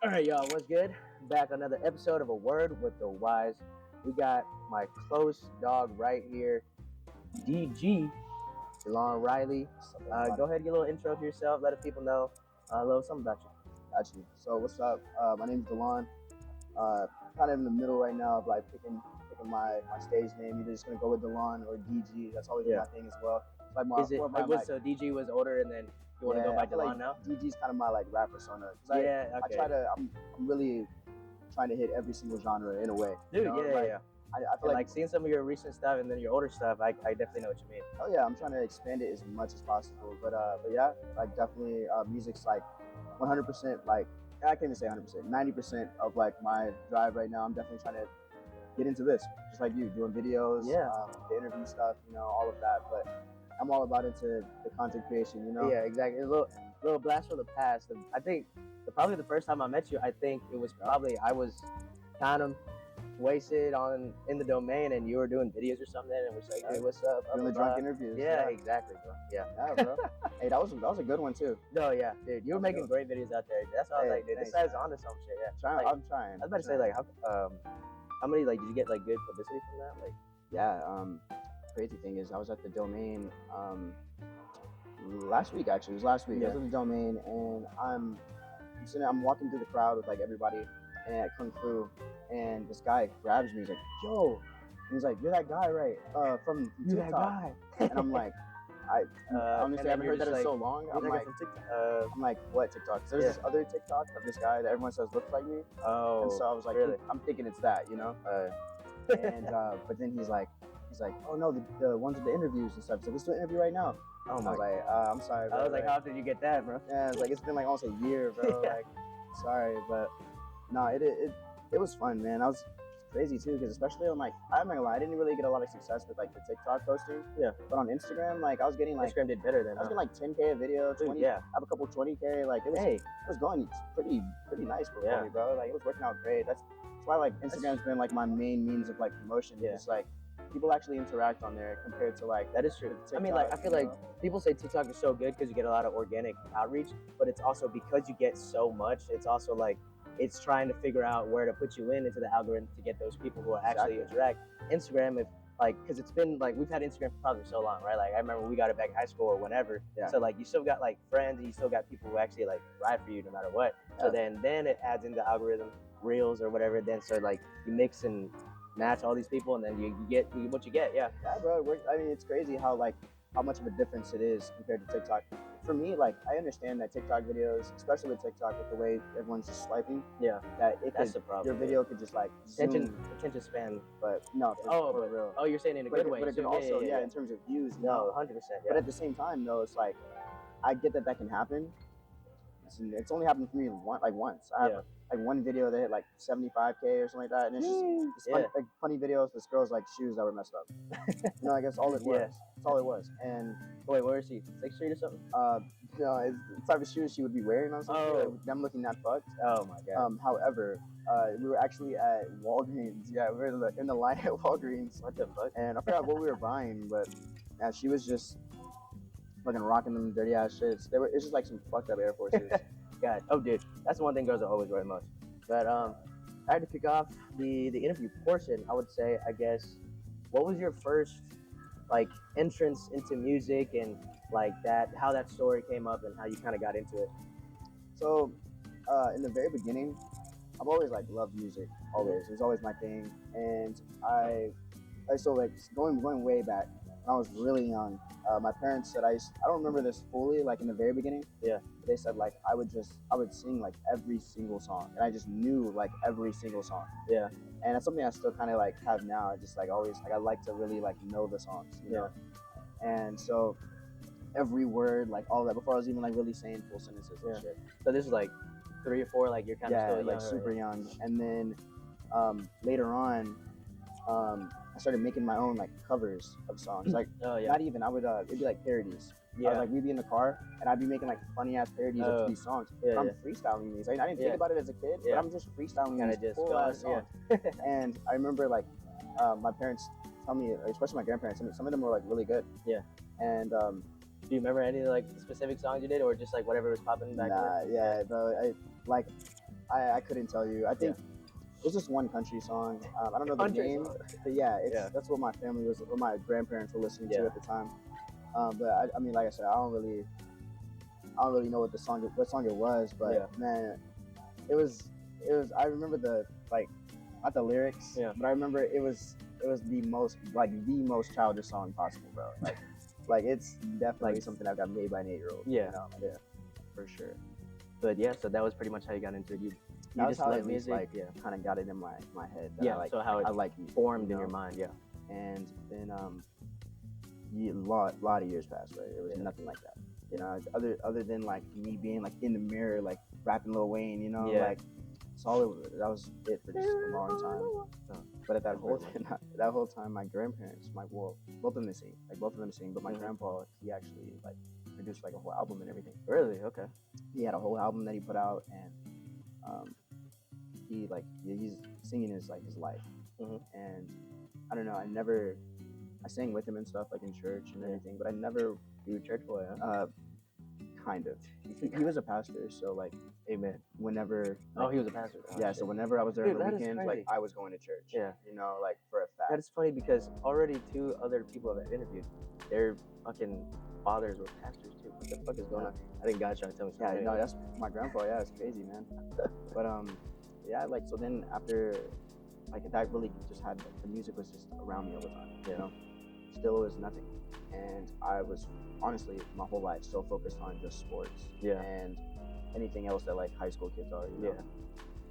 All right, y'all, what's good? Back another episode of A Word with the Wise. We got my close dog right here, DG, Delon Riley. Go ahead, get a little intro to yourself. Let the people know a little something about you. Got you. So what's up? My name's Delon. Kind of in the middle right now of like picking my stage name. Either just gonna go with Delon or DG. That's always been my thing as well. It's like Is it so DG was older and then you want to go by Delon like now? DG's kind of my like rap persona. Okay. I try to. I'm really trying to hit every single genre in a way. Dude, you know? I feel like seeing some of your recent stuff and then your older stuff, I definitely know what you mean. Oh yeah, I'm trying to expand it as much as possible. But yeah, like definitely music's like 100%. Like I can't even say 100%. 90% of like my drive right now. I'm definitely trying to get into this, just like you, doing videos, the interview stuff, all of that. But I'm all about into the content creation, Yeah, exactly. A little blast from the past. I think probably the first time I met you, I think it was probably I was kind of wasted in the domain, and you were doing videos or something, and we're like, hey, what's up? Doing the drunk interviews. Yeah, exactly, bro. Yeah, bro. Hey, that was a good one too. No, yeah, dude, you were making great videos out there. That's why I was like, dude, this guy's onto some shit. Yeah, I'm trying. I was about to say, like, how many like did you get like good publicity from that? Like, yeah. Crazy thing is, I was at the domain last week. Actually, it was last week. I was at the domain, and I'm walking through the crowd with like everybody, and I come through, and this guy grabs me. He's like, "Yo," and he's like, "You're that guy, right? From TikTok." That guy. And I'm like, honestly, I haven't heard that in so long. I'm like, what TikTok? So there's this other TikTok of this guy that everyone says looks like me. Oh, and so I was like, really? I'm thinking it's that, and but then he's like, oh no, the ones with the interviews and stuff. So let's do an interview right now. Oh my! I was like, I'm sorry, bro. I was like, how did you get that, bro? Yeah, it's like it's been like almost a year, bro. Like, sorry, but no, it was fun, man. It's crazy too, because especially on like, I'm not gonna lie, I didn't really get a lot of success with like the TikTok posting. Yeah. But on Instagram, like I was getting like Instagram did better than I was getting like 10K a video, 20. Yeah. I have a couple 20K. Like it was going pretty nice for me, bro. Like it was working out great. That's why like Instagram's been like my main means of like promotion. Yeah. It's like people actually interact on there compared to like that is true. TikTok, I mean, like I feel like people say TikTok is so good because you get a lot of organic outreach, but it's also because you get so much. It's also like it's trying to figure out where to put you into the algorithm to get those people who are actually interact. Instagram, if like, because it's been like we've had Instagram for probably so long, right? Like I remember we got it back in high school or whenever. Yeah. So like you still got like friends, and you still got people who actually like ride for you no matter what. Yeah. So then it adds in the algorithm, reels or whatever. Then so like you mix and match all these people, and then you get what you get. Yeah, bro. I mean, it's crazy how much of a difference it is compared to TikTok. For me, like I understand that TikTok videos, especially with TikTok, with the way everyone's just swiping, that's the problem. Your video could just like attention span, but no. For real. Oh, you're saying in a good way. But it can also, in terms of views. No, 100%. But at the same time, though, it's like I get that can happen. It's only happened for me once. I have like one video that hit like 75K or something like that, and it's just funny videos with girls like shoes that were messed up. I guess all it was. That's all it was. And wait, where is she? 6th Street or something? It's the type of shoes she would be wearing on something. Like, them looking that fucked. Oh my god. However, we were actually at Walgreens. Yeah, we were in the line at Walgreens. What the fuck? And I forgot what we were buying, but she was just fucking rocking them dirty ass shits. It's just like some fucked up Air Forces. God, oh dude, that's the one thing girls are always wearing most. But I had to kick off the interview portion. I would say, I guess, what was your first like entrance into music and like how that story came up and how you kind of got into it? So in the very beginning, I've always like loved music. Always, it was always my thing. And I so like going way back. When I was really young, my parents said I don't remember this fully, like in the very beginning. Yeah. They said like I would sing like every single song, and I just knew like every single song. Yeah. And that's something I still kind of like have now. I just like always like I like to really like know the songs, you know. And so every word, like all that, before I was even like really saying full sentences and shit. So this is like 3 or 4, like you're kind of still young, like super young. And then later on, I started making my own like covers of songs. Like not even, I would it'd be like parodies. Yeah. Like we'd be in the car and I'd be making like funny ass parodies of these songs. I'm freestyling these. I didn't think about it as a kid, but I'm just freestyling these cool ass songs. And I remember like my parents tell me, especially my grandparents, some of them were like really good. Yeah. And do you remember any like specific songs you did, or just like whatever was popping back then? Yeah, bro. I couldn't tell you. I think it's just one country song. I don't know the Country name, song. but that's what my family was, what my grandparents were listening to at the time. But I mean, like I said, I don't really know what song it was, but man, it was. I remember not the lyrics, but I remember it was the most childish song possible, bro. Like it's definitely something that got made by an 8-year-old. Yeah, you know? For sure. But yeah, so that was pretty much how you got into it. You just love music, kind of got it in my head. So how it formed in your mind, And then a lot of years passed, right? It was nothing like that. You know, other than like me being like in the mirror, like rapping Lil Wayne, you know, like that was it for just a long time. But at that whole time, my grandparents, both of them sing, but my grandpa, he actually like produced like a whole album and everything. Really? Okay. He had a whole album that he put out, and he's singing his life. And I don't know, I sang with him and stuff like in church and everything, but I never. You were church boy, huh? Kind of. He was a pastor, so like, amen. Whenever. He was a pastor. So whenever I was there on the weekends, like I was going to church. Yeah. You know, like for a fact. That is funny because already 2 other people I've interviewed, their fucking fathers were pastors too. What the fuck is going on? I think God's trying to tell me something. Yeah, no, that's my grandpa. Yeah, it's crazy, man. But like so then after, like that really just had the music was just around me all the time. You know, still it was nothing, and I was honestly my whole life so focused on just sports. And anything else that like high school kids are. You know,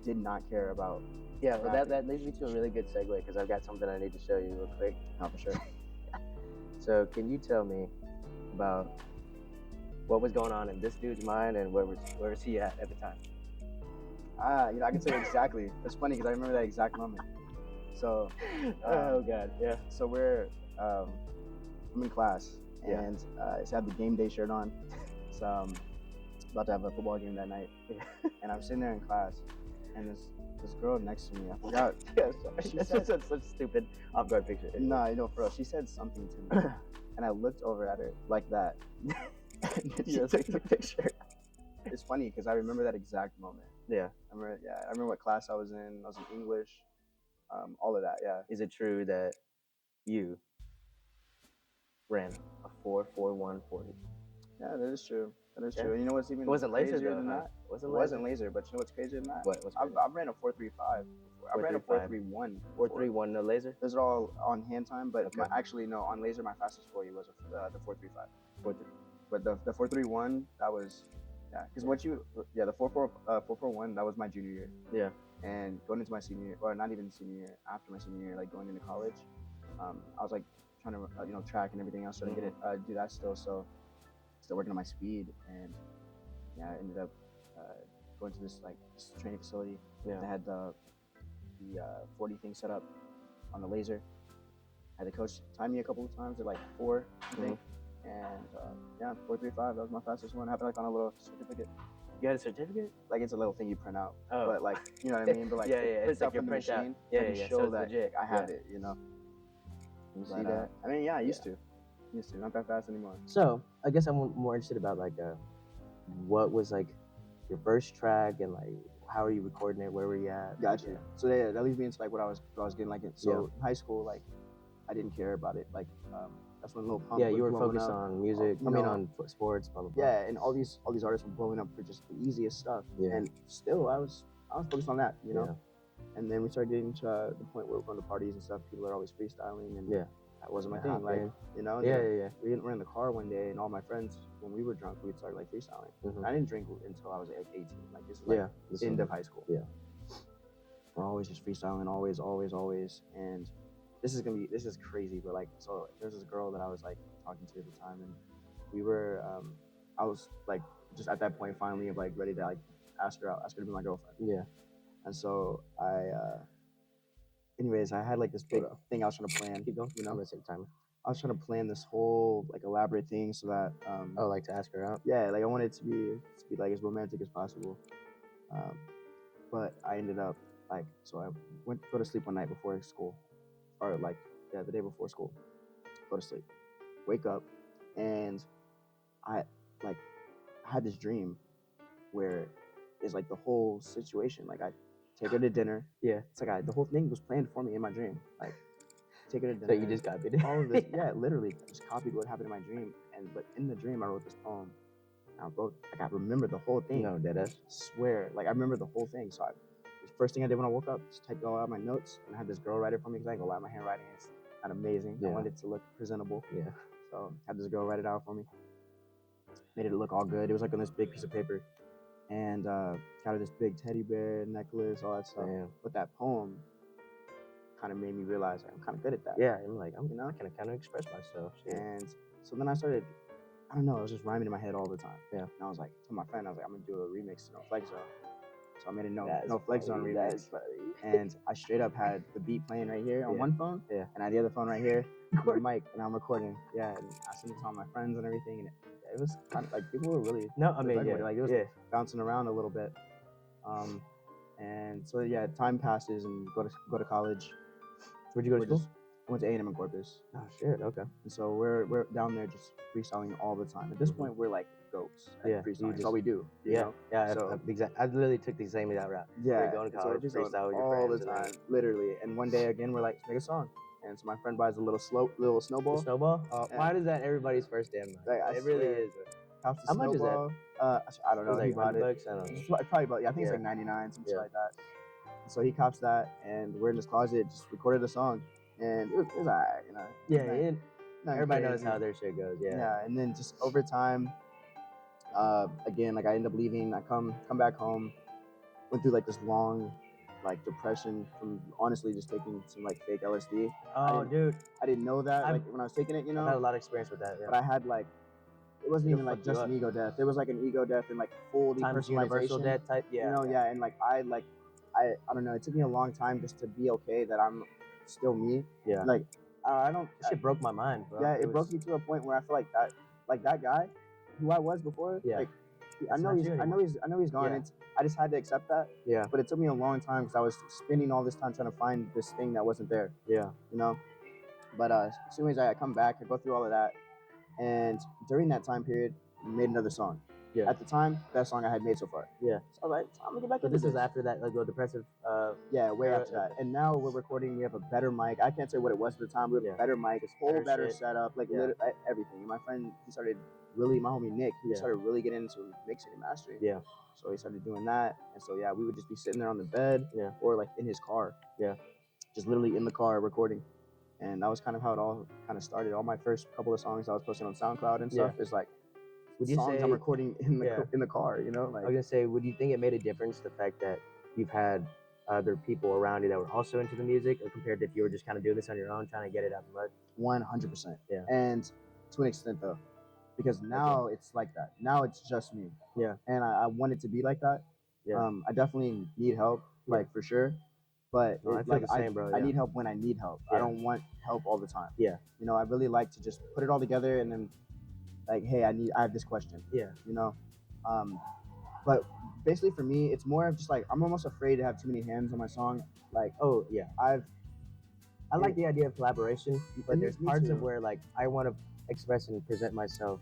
did not care about. Yeah, well, that leads me to a really good segue because I've got something I need to show you real quick. For sure. So can you tell me about what was going on in this dude's mind and where was he at the time? You know, I can tell you exactly. It's funny because I remember that exact moment. So, oh god, yeah. So I'm in class and I had the game day shirt on. So about to have a football game that night, and I'm sitting there in class, and this girl next to me, I forgot. She said such stupid off-guard picture. No, you know, for real, she said something to me, and I looked over at her like that. And she took the picture. It's funny because I remember that exact moment. Yeah. I remember what class I was in. I was in English. All of that. Yeah. Is it true that you ran a 4.41 40? Yeah, that is true. That is true. And you know what's even wasn't crazier laser than that? It wasn't laser, but you know what's crazier than that? What? I've ran a 4.35. I ran a 4.31. 4.31 no laser? Those are all on hand time, but actually no, on laser my fastest 40 was the 4.35. But the 4.31 that was because the 4.41 that was my junior year. Yeah. And going into my senior year, or not even senior year, after my senior year, like going into college, I was like trying to track and everything else, trying to get it, do that still. So still working on my speed, and I ended up going to this training facility that had the 40 thing set up on the laser. I had the coach time me a couple of times at like 4, I think, and 4.35. That was my fastest one. I have it like on a little certificate. You had a certificate? Like it's a little thing you print out. Oh. But like, you know what I mean? But like, it's like your from the print machine. out. Yeah, show so that legit. I have it, you know. You see that? I mean, I used to. Not that fast anymore. So I guess I'm more interested about like what was like your first track and like how are you recording it? Where were you at? Gotcha. So that leads me into like what I was getting like. So in high school, like I didn't care about it. Like that's when Lil Pump. Yeah, you were focused on music. On sports, blah blah blah. Yeah, and all these artists were blowing up for just the easiest stuff. Yeah. And still, I was focused on that, you know. Yeah. And then we started getting to the point where we're going to parties and stuff. People are always freestyling, and that wasn't my thing. Like, you know. Yeah. We were in the car one day, and all my friends, when we were drunk, we'd start like freestyling. Mm-hmm. I didn't drink until I was like 18. Like this is like end of high school. Yeah. We're always just freestyling, always, and this is crazy, but like, so there's this girl that I was like talking to at the time, and we were, I was like just at that point finally of like ready to like ask her to be my girlfriend. Yeah. And so anyways, I had like this big thing I was trying to plan. Keep going. You know, I'm gonna take time. I was trying to plan this whole like elaborate thing so that like to ask her out. Yeah, like I wanted it to be like as romantic as possible. But I ended up so I went to go to sleep one night before school. Or the day before school, go to sleep, wake up, and I had this dream where is like the whole situation. Like I take her to dinner. Yeah. It's like the whole thing was planned for me in my dream. Like take her to dinner. So you just copied it. all of this. Yeah, literally just copied what happened in my dream. But in the dream I wrote this poem. I remember the whole thing. No, deadass. Swear, like I remember the whole thing. So the first thing I did when I woke up, just typed it all out my notes, and I had this girl write it for me because I ain't gonna lie, my handwriting is not amazing. Yeah. I wanted it to look presentable. Yeah. So I had this girl write it out for me. Made it look all good. It was like on this big piece of paper, and got her this big teddy bear necklace, all that stuff. Damn. But that poem kind of made me realize I'm kind of good at that. Yeah, I'm like, you know, I can kind of express myself. Shit. And so then I started. I don't know, I was just rhyming in my head all the time. Yeah. And I was like, to my friend, I was like, I'm gonna do a remix to No Flex Zone. So I made a No That's Flex Zone funny, remix. that's funny. And I straight up had the beat playing right here on one phone. Yeah. And I had the other phone right here on my mic, and I'm recording. Yeah. And I sent it to all my friends and everything. And it was kind of like people were really like it was bouncing around a little bit. And so yeah, time passes and go to college. Where'd you go to school? I went to A&M in Corpus. Oh shit, okay. And so we're down there just freestyling all the time. At this point, we're like goats. Freestyling. That's all we do. You know? So I literally took the same route. Yeah. We're going to college, freestyle with your all friends the time, literally. And one day again, we're like, let's make a song. And so my friend buys a little snowball. The snowball? Why is that everybody's first damn mind? Like, it really is. How much is that? I don't know. Like he bought it. $100, I don't know. Probably about, I think it's like 99, something like that. So he cops that, and we're in his closet, just recorded a song. And it was alright, you know. Yeah, everybody knows how their shit goes. Yeah, and then just over time, again, like I end up leaving. I come back home. Went through like this long, like depression from honestly just taking some like fake LSD. Oh, dude, I didn't know that like when I was taking it, you know. I had a lot of experience with that. Yeah. But I had like, it wasn't even like just an ego death. There was like an ego death and like full depersonalization. Universal death type. Yeah. You know, and like I don't know. It took me a long time just to be okay that I'm still me. Yeah. Like I don't. Shit broke my mind, bro. Yeah, it broke me to a point where I feel like that guy, who I was before. Yeah. Like, I know he's gone. Yeah. I just had to accept that. Yeah. But it took me a long time because I was spending all this time trying to find this thing that wasn't there. Yeah. You know. But as soon as I come back, I go through all of that, and during that time period, I made another song. Yeah. At the time, best song I had made so far. Yeah. So I was like, I'm gonna get back into this. This is after that, like, depressive. Yeah, way after that. And now we're recording. We have a better mic. I can't say what it was at the time. We have a better mic. This whole better setup, like everything. And my friend, he started really. My homie Nick, he started really getting into mixing and mastering. Yeah. So he started doing that, and so we would just be sitting there on the bed, or like in his car. Yeah. Just literally in the car recording. And that was kind of how it all kind of started. All my first couple of songs I was posting on SoundCloud and stuff is like. Would you songs say, I'm recording in the car, you know? Like, I was gonna say, would you think it made a difference the fact that you've had other people around you that were also into the music, or compared to if you were just kind of doing this on your own, trying to get it out the mud? 100%. Yeah. And to an extent though, because now it's like that. Now it's just me. Yeah. And I want it to be like that. Yeah. I definitely need help, like for sure. But I feel the same, bro. I need help when I need help. I don't want help all the time. Yeah. You know, I really like to just put it all together and then. Like, hey, I have this question. Yeah. You know, but basically for me, it's more of just like I'm almost afraid to have too many hands on my song. Like, oh yeah, I like the idea of collaboration, but there's parts of where like I want to express and present myself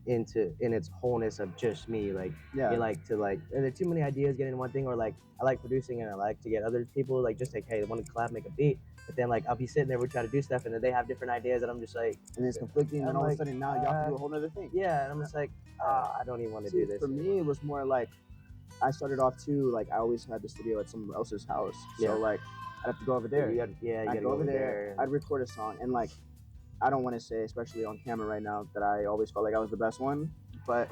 in its wholeness of just me. Like, you like to like, are there too many ideas getting in one thing, or like I like producing and I like to get other people like just like, hey, they want to collab, make a beat. But then, like, I'll be sitting there, we try to do stuff, and then they have different ideas, and I'm just like... And it's conflicting, and all of a sudden, now y'all have to do a whole other thing. Yeah, and I'm just like, I don't even want to do this. For me, it was more like, I started off, too, like, I always had the studio at someone else's house. So, like, I'd have to go over there. I'd go over there, I'd record a song, and, like, I don't want to say, especially on camera right now, that I always felt like I was the best one, but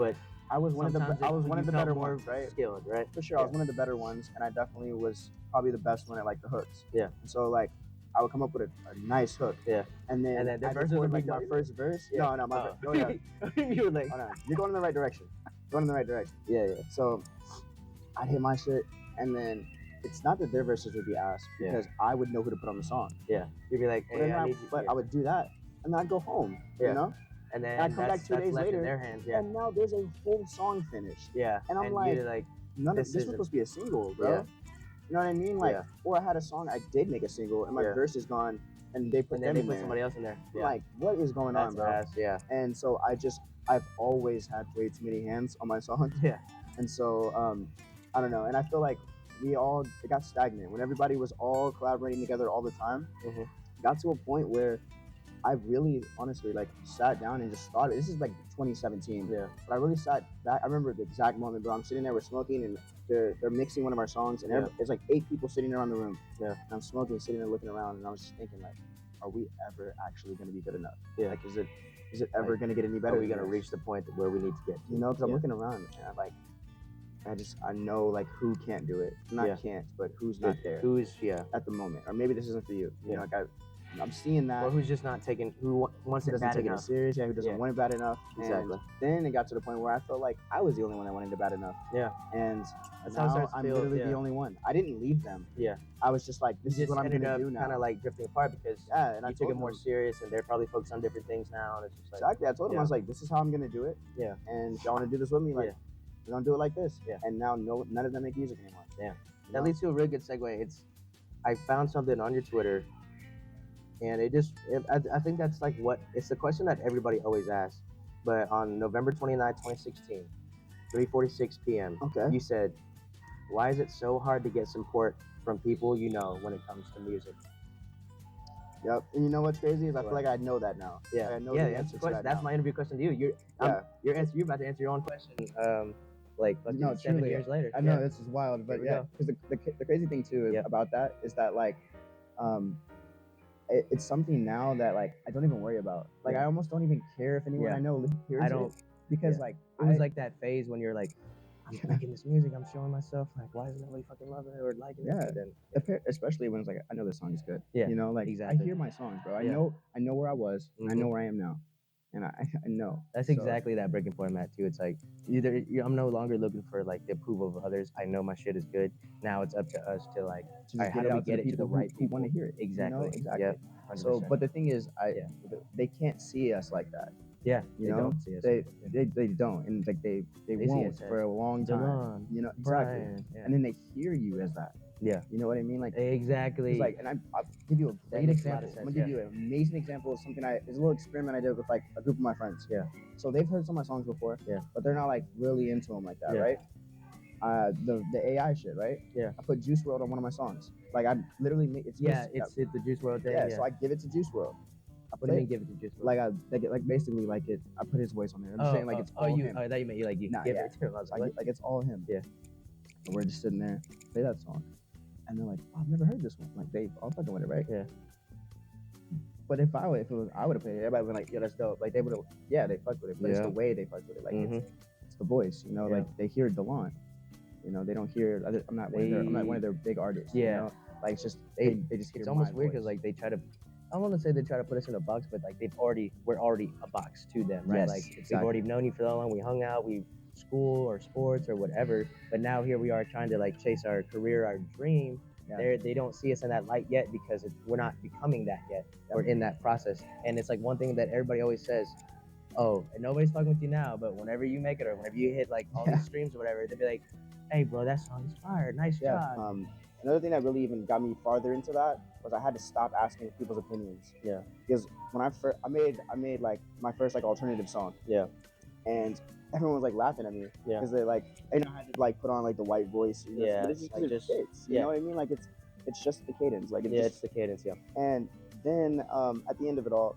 I was one of the better ones, right? Skilled, right? For sure, I was one of the better ones, and I definitely was probably the best one at, like, the hooks. Yeah. And so, like, I would come up with a nice hook. Yeah. And then the verse would like my first verse. Yeah. No, my go ahead. You're like, hold on. You're going in the right direction. Going in the right direction. Yeah. So I'd hit my shit, and then it's not that their verses would be asked because I would know who to put on the song. Yeah. You'd be like, hey, I would do that, and then I'd go home. You know. And then I'd come back 2 days later, in their hands, and now there's a whole song finished. Yeah. And I'm like, none of this was supposed to be a single, bro. Yeah. You know what I mean? Like, or I had a song I did make a single, and my verse is gone. And they put somebody else in there. Yeah. Like, what is going on, bro? Yeah. And so I've always had way too many hands on my songs. Yeah. And so I don't know. And I feel like it got stagnant when everybody was all collaborating together all the time. Mhm. It got to a point where I really honestly like sat down and just thought, this is like 2017. Yeah. But I really sat back. I remember the exact moment, bro. I'm sitting there, we're smoking, and they're mixing one of our songs, and there's like 8 people sitting around the room. Yeah. And I'm smoking, sitting there looking around, and I was just thinking, like, are we ever actually going to be good enough? Yeah. Like, is it ever going to get any better? Are we going to reach the point where we need to get to? You know, because I'm looking around, and I know like who can't do it. Not can't, but who's not there. Who's at the moment, or maybe this isn't for you. You Yeah. know, like I'm seeing that. Or who's just not taking, who wants it doesn't bad take enough. it serious, who doesn't want it bad enough. Exactly. And then it got to the point where I felt like I was the only one that wanted it bad enough. Yeah. And That's how it now starts to I'm feel, literally the only one. I didn't leave them. Yeah. I was just like, this is what I'm gonna do now. Kind of like drifting apart because and I you took told it more them. serious, and they're probably focused on different things now, and it's just like Exactly. I told them, I was like, this is how I'm gonna do it. Yeah. And if y'all want to do this with me, like, we're gonna do it like this. Yeah. And now none of them make music anymore. Yeah. That leads to a really good segue. I found something on your Twitter, and I think that's like it's the question that everybody always asks. But on November 29, 2016, 3:46 p.m., you said, "Why is it so hard to get support from people you know when it comes to music?" Yep. And you know what's crazy is I feel like I know that now. Yeah. Like I know the answer to that that's now. my interview question to you. You're about to answer your own question. Like 7 years later. I know this is wild, but because the crazy thing too about that is that like, it's something now that like I don't even worry about. Like I almost don't even care if anyone I know hears it, because like it was like that phase when you're like, I'm making this music, I'm showing myself, like why isn't nobody fucking loving it or liking it? And then, especially when it's like I know this song is good. Yeah. You know, like exactly. I hear my songs, bro. I know where I was, and I know where I am now. And I know. That's exactly that breaking point, Matt, too. It's like I'm no longer looking for like the approval of others. I know my shit is good. Now it's up to us to like, how do we get it to the right people who want to hear it? Exactly. You know? Exactly. Yep. 100%. So, but the thing is, they can't see us like that. Yeah. You know, don't see us. They don't, and like they won't for a long time. Delon, you know, exactly. And then they hear you as that. Yeah. You know what I mean? Like exactly. It's like, and I'll give you a great example. I'm gonna give you an amazing example of something it's a little experiment I did with like a group of my friends. Yeah. So they've heard some of my songs before. Yeah. But they're not like really into them like that, right? The AI shit, right? Yeah. I put Juice WRLD on one of my songs. Like I literally it's the Juice WRLD thing. Yeah. So I give it to Juice WRLD. What do you mean give it to Juice WRLD? Like basically like I put his voice on there. I'm just saying like it's all him. I thought you meant you give it to him. I was like it's all him. Yeah. And we're just sitting there, play that song. And they're like, oh, I've never heard this one. Like they all fucking with it, right? Yeah. But if I would have played it, everybody would be like, yeah, that's dope. Like they would have, they fucked with it. But it's the way they fucked with it. Like it's the voice, you know. Like they hear Delon, you know. They don't hear. I'm not one of their big artists. Yeah. You know? Like it's just they just hear. It's almost weird because like they try to. I want to say they try to put us in a box, but like we're already a box to them, right? Yes, like exactly. We've already known you for that long. We hung out, we school or sports or whatever. But now here we are trying to like chase our career, our dream. Yeah. They don't see us in that light yet because we're not becoming that yet. Yep. We're in that process, and it's like one thing that everybody always says. Oh, and nobody's fucking with you now, but whenever you make it or whenever you hit like all these streams or whatever, they'll be like, "Hey, bro, that song is fire. Nice job." Another thing that really even got me farther into that was I had to stop asking people's opinions. Yeah. Because when I made like my first like alternative song. Yeah. And everyone was like laughing at me. Yeah. Because they like, I had to like put on like the white voice. You know, yeah. But it's just because it fits. You know what I mean? Like it's just the cadence. Like it's the cadence. Yeah. And then at the end of it all,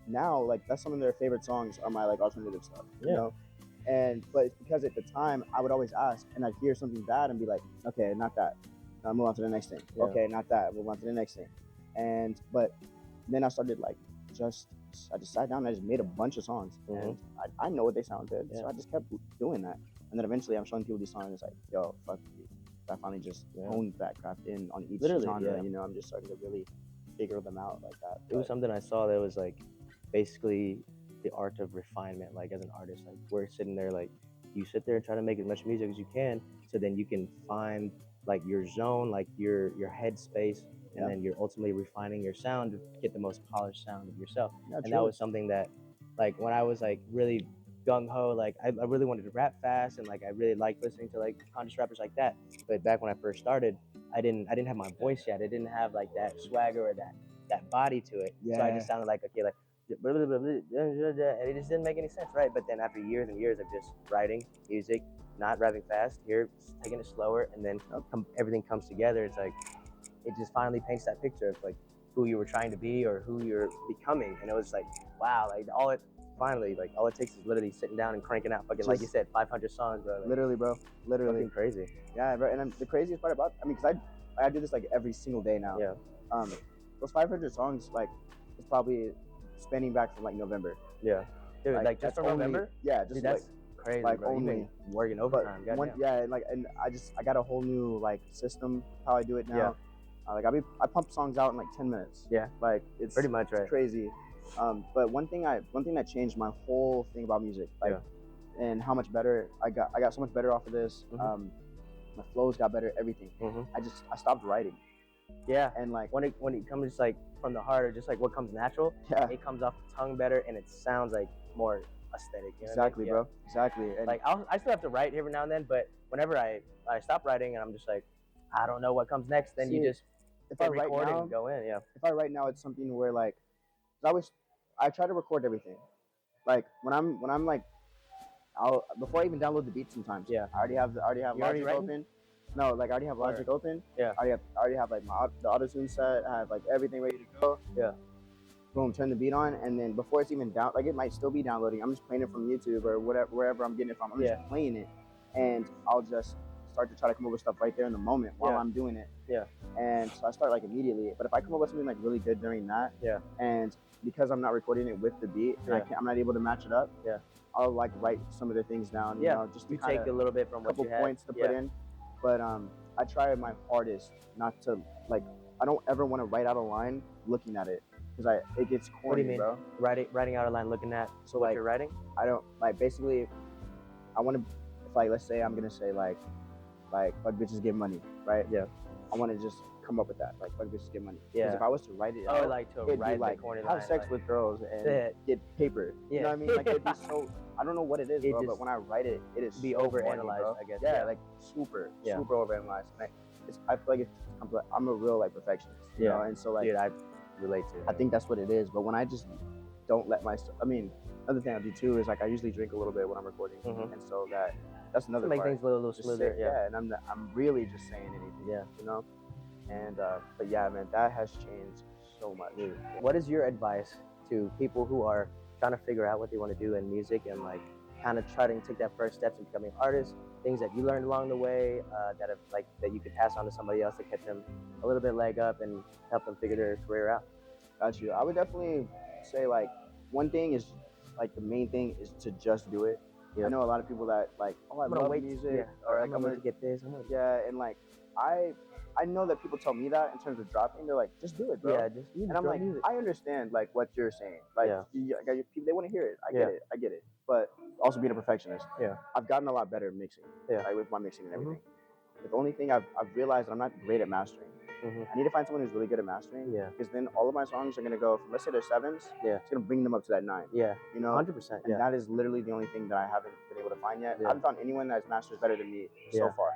now like that's some of their favorite songs are my like alternative stuff. You know. But it's because at the time I would always ask and I'd hear something bad and be like, okay, not that. I'll move on to the next thing. Yeah. Okay, not that. Move on to the next thing. But then I started like I just sat down and I just made a bunch of songs. And I know what they sound good. So I just kept doing that. And then eventually I'm showing people these songs and it's like, yo, fuck you. I finally just honed that craft in on each genre. You know, I'm just starting to really figure them out like that. It was something I saw that was like basically the art of refinement, like as an artist. Like we're sitting there like you sit there and try to make as much music as you can so then you can find like your zone, like your headspace, and then you're ultimately refining your sound to get the most polished sound of yourself. And that was something that, like, when I was like really gung ho, like I really wanted to rap fast, and like I really liked listening to like conscious rappers like that. But back when I first started, I didn't have my voice yet. I didn't have like that swagger or that body to it. So I just sounded like blah, blah, blah, blah, and it just didn't make any sense, right? But then after years and years of just writing music, not rapping fast. Here, taking it slower, and then everything comes together. It's like it just finally paints that picture of like who you were trying to be or who you're becoming. And it was like, wow, like all it takes is literally sitting down and cranking out fucking, like you said, 500 songs, bro. Like, literally, bro. Literally. Fucking crazy. Yeah, bro. And the craziest part about, because I do this like every single day now. Yeah. Those 500 songs, like, it's probably spanning back from like November. Yeah. Dude, like just from November? Yeah, just dude, that's crazy, like bro. only You've been working overtime. And I got a whole new like system how I do it now. Yeah. I pump songs out in like 10 minutes. Yeah. Like it's pretty much right. It's crazy. But one thing that changed my whole thing about music, like, and how much better I got so much better off of this. My flows got better, everything. I stopped writing. Yeah. And like when it comes just like from the heart or just like what comes natural, it comes off the tongue better and it sounds like more aesthetic. You know exactly, what I mean? bro. Exactly. And like I still have to write every now and then, but whenever I stop writing and I'm just like, I don't know what comes next, then you just record and go in. Yeah. If I write now, it's something where like I try to record everything. Like when I'm like, before I even download the beat sometimes. Yeah. I already have Logic open. No, like I already have Logic open. Yeah. I already have like the auto-tune set. I have like everything ready to go. Yeah. Boom, turn the beat on, and then before it's even down, like it might still be downloading. I'm just playing it from YouTube or whatever, wherever I'm getting it from. I'm just playing it, and I'll just start to try to come up with stuff right there in the moment while I'm doing it. Yeah. And so I start like immediately. But if I come up with something like really good during that, and because I'm not recording it with the beat, and I'm not able to match it up, I'll like write some of the things down. You know, just to take a little bit from what you had. Couple points to put in. But I try my hardest not to like. I don't ever want to write out a line looking at it because it gets corny, what do you mean? Bro. Writing out a line looking at what you're writing? I don't like basically. I want to, if like let's say I'm gonna say like fuck bitches get money, right? Yeah. I want to just come up with that, like fuck bitches get money. Yeah. Because if I was to write it, it'd be like corny have sex with girls and get paper. You know what I mean? Like it'd be so. I don't know what it is, bro. But when I write it, it is be so overanalyzed, corny, I guess. Yeah, like super overanalyzed. And I feel like I'm a real like perfectionist. You know? And so like, dude, I relate to it. I think that's what it is. But when I just don't let myself, I mean, another thing I do too is like I usually drink a little bit when I'm recording, and so that's another make part. things a little smoother. And I'm really just saying anything. Yeah, you know. And but yeah, man, that has changed so much. What is your advice to people who are trying to figure out what they want to do in music and like kind of trying to take that first steps in becoming artists? Things that you learned along the way that you could pass on to somebody else to catch them a little bit leg up and help them figure their career out. Got you. I would definitely say like one thing is like the main thing is to just do it. I know a lot of people that like, oh, I love music, or like I'm gonna get this. And like I know that people tell me that in terms of dropping. They're like, just do it, bro. Yeah, just and I'm like, music. I understand like what you're saying. Like, people, they want to hear it. I get it. But also being a perfectionist. I've gotten a lot better at mixing. Like with my mixing and everything. But the only thing I've realized that I'm not great at mastering. I need to find someone who's really good at mastering. Because then all of my songs are gonna go from, let's say they're 7s. It's gonna bring them up to that 9. You know, 100%. And that is literally the only thing that I haven't been able to find yet. I haven't found anyone that masters better than me so far.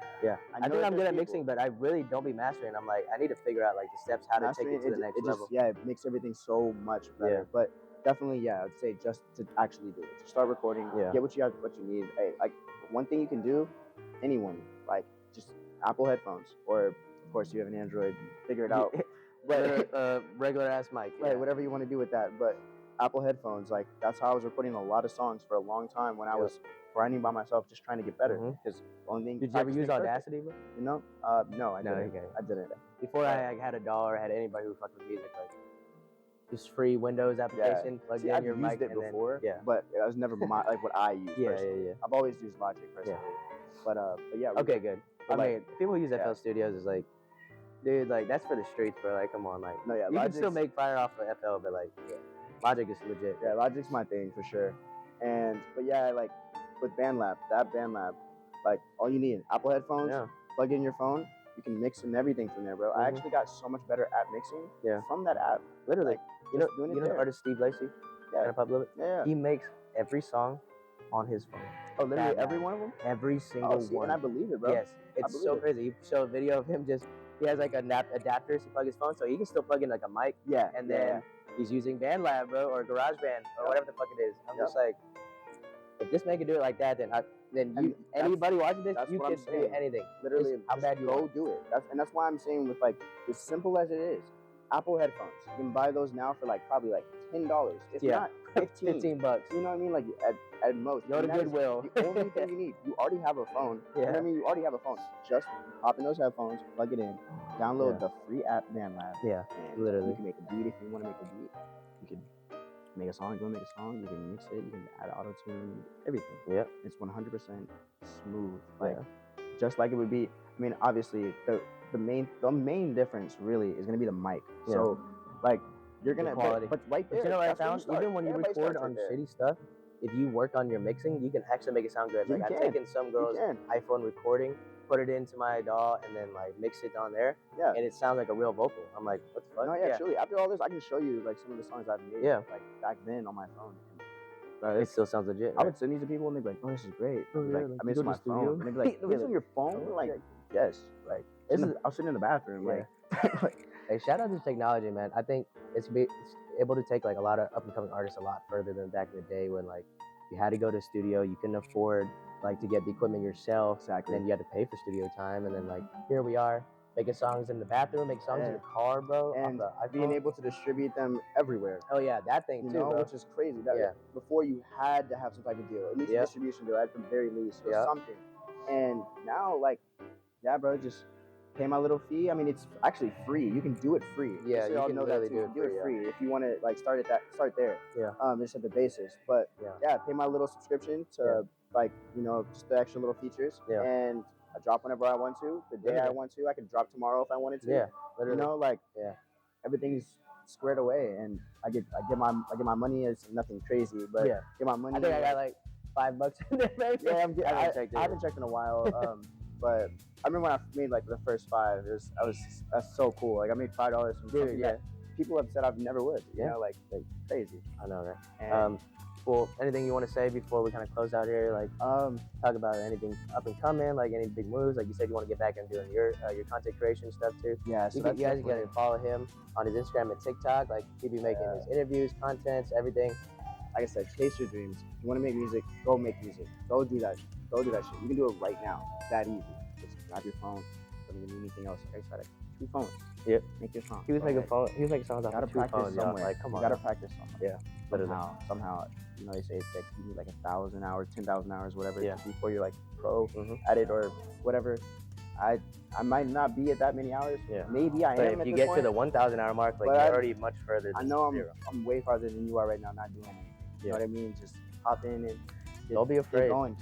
I think I'm good at mixing, but I really don't be mastering. I'm like, I need to figure out like the steps how to take it to the next level. It makes everything so much better. But definitely, I'd say just to actually do it. To start recording, get what you need. Hey, like one thing you can do, anyone, like just Apple headphones, or of course you have an Android, figure it out. But regular ass mic. Right, whatever you want to do with that. But Apple headphones, like that's how I was recording a lot of songs for a long time when I was grinding by myself, just trying to get better. Because the only thing. Did you ever use Audacity, bro? You know? No, I didn't. I didn't. Before I had a DAW or had anybody who fucked with music, like just free Windows application, plug in your mic. I've used it before, but it was never like what I use. I've always used Logic personally. But yeah. Okay, good. I mean, people who use FL Studios is like, dude, like that's for the streets, bro. Like, come on, like, you can still make fire off of FL, but like, Logic is legit. Yeah, Logic's my thing for sure. But yeah, like with BandLab, like all you need, Apple headphones, plug in your phone, you can mix and everything from there, bro. I actually got so much better at mixing from that app. Literally, like, you know the artist Steve Lacy? Yeah. He makes every song on his phone. Oh, literally every one of them? Every single one. And I believe it, bro. Yes, it's so crazy. You show a video of him he has like adapters to plug his phone, so he can still plug in like a mic. And then he's using BandLab, bro, or GarageBand, or whatever the fuck it is. I'm just like, if this man can do it like that, then then And you anybody watching this, that's you what I'm can do saying. anything. Literally, Just how just bad you go want. do it. That's why I'm saying with like as simple as it is, Apple headphones. You can buy those now for like probably like $10, if Yeah. not 15. $15. You know what I mean? Like at most. Go to And that is Goodwill. The only thing you need. You already have a phone. You know what I mean? You already have a phone. Just hop in those headphones, plug it in, download the free app BandLab. Yeah, and literally. you can make a beat if you want to make a beat. You can make a song. If you want to make a song, you can mix it. You can add auto tune, everything. Yeah. It's 100% smooth. Like just like it would be. I mean, obviously the main difference really is gonna be the mic. Yeah. So like you're gonna quality. but right there. But you know what I that's where you found? start. Even when you Everybody record starts on right there. shitty stuff, if you work on your mixing, you can actually make it sound good. You Like I've can. taken some girl's iPhone recording, put it into my DAW, and then like mix it on there. Yeah. And it sounds like a real vocal. I'm like, what the fuck? No, yeah, truly. After all this, I can show you like some of the songs I've made. Yeah. Like back then on my phone. It still sounds legit. I would send these to people and they'd be like, "Oh, this is great." Oh, yeah, Like, like, I made this on my phone. And they'd be like, "This on your phone?" Oh, Like, yeah. yes. Like, I was sitting in the bathroom. Yeah. Like, Hey, shout out to technology, man. I think it's able to take like a lot of up and coming artists a lot further than back in the day when like you had to go to a studio, you couldn't afford like to get the equipment yourself. Exactly. And then you had to pay for studio time, and then like here we are making songs in the bathroom, making songs in the car, bro. and off the being iPhone. able to distribute them everywhere. Oh yeah, that thing You too, know, bro. which is crazy. That, before you had to have some type of deal, at least a distribution deal at the very least, or something. And now, like, yeah, bro, just pay my little fee. I mean, it's actually free. You can do it free. Yeah, so you y'all can know really that too. do it You free, free if you want to like start there. Yeah. Just at the basis. But yeah, pay my little subscription to like, you know, just the extra little features. Yeah. And I drop whenever I want to. The day I want to. I can drop tomorrow if I wanted to. Yeah. Literally. You know, like everything's squared away, and I get my money as nothing crazy, but get my money. I think I got like $5 in there, maybe. Yeah, I haven't checked in a while. But I remember when I made like the first 5. That's so cool. Like I made $5 from something that people have said I never would. You know, like crazy. I know, right? And, well, anything you want to say before we kind of close out here? Like, talk about anything up and coming, like any big moves. Like you said, you want to get back and doing your content creation stuff too. Yeah, so you guys gotta follow him on his Instagram and TikTok. Like he be making his interviews, contents, everything. Like I said, chase your dreams. If you want to make music, go make music. Go do that. Go do that shit. You can do it right now. It's that easy. Just grab your phone. Don't need anything else. Okay, so 2 phones. Yep. Make your song. He was making songs off of 2 phones. Somewhere. Like, come on. You gotta practice somewhere. Yeah. Somehow, you know, they say that you need like 1,000 hours, 10,000 hours, whatever, before you're like pro at it or whatever. I might not be at that many hours. Yeah. Maybe I am. But if you get to the 1,000 hour mark, like you're already much further. I know I'm way farther than you are right now, not doing anything. You know what I mean? Just hop in and don't be afraid. Get going.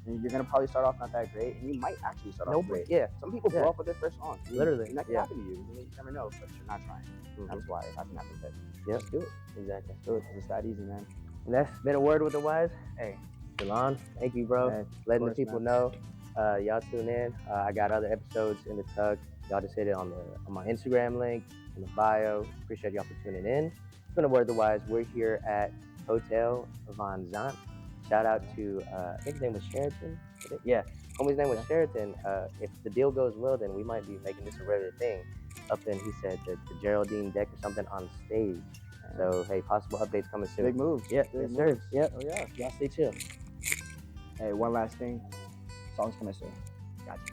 You're gonna probably start off not that great, and you might actually start off great. Yeah. Some people blow up with their first song. Literally. And that can happen to you. You never know, but you're not trying. That's why it hasn't happened yet. Just do it. Exactly. Just do it. It's that easy, man. And that's been a word with the wise. Hey, Delon, thank you, bro. Hey, letting the people know. Y'all tune in. I got other episodes in the tug. Y'all just hit it on my Instagram link in the bio. Appreciate y'all for tuning in. It's been a word with the wise. We're here at Hotel Van Zandt. Shout out to I think his name was Sheridan. Yeah, homie's name was Sheridan. If the deal goes well, then we might be making this a regular thing. Up in, he said, the Geraldine deck or something on stage. So hey, possible updates coming soon. Big moves. Yeah, big yes, sir. Yeah. Oh yeah. Y'all stay chill. Hey, one last thing. Song's coming soon. Gotcha.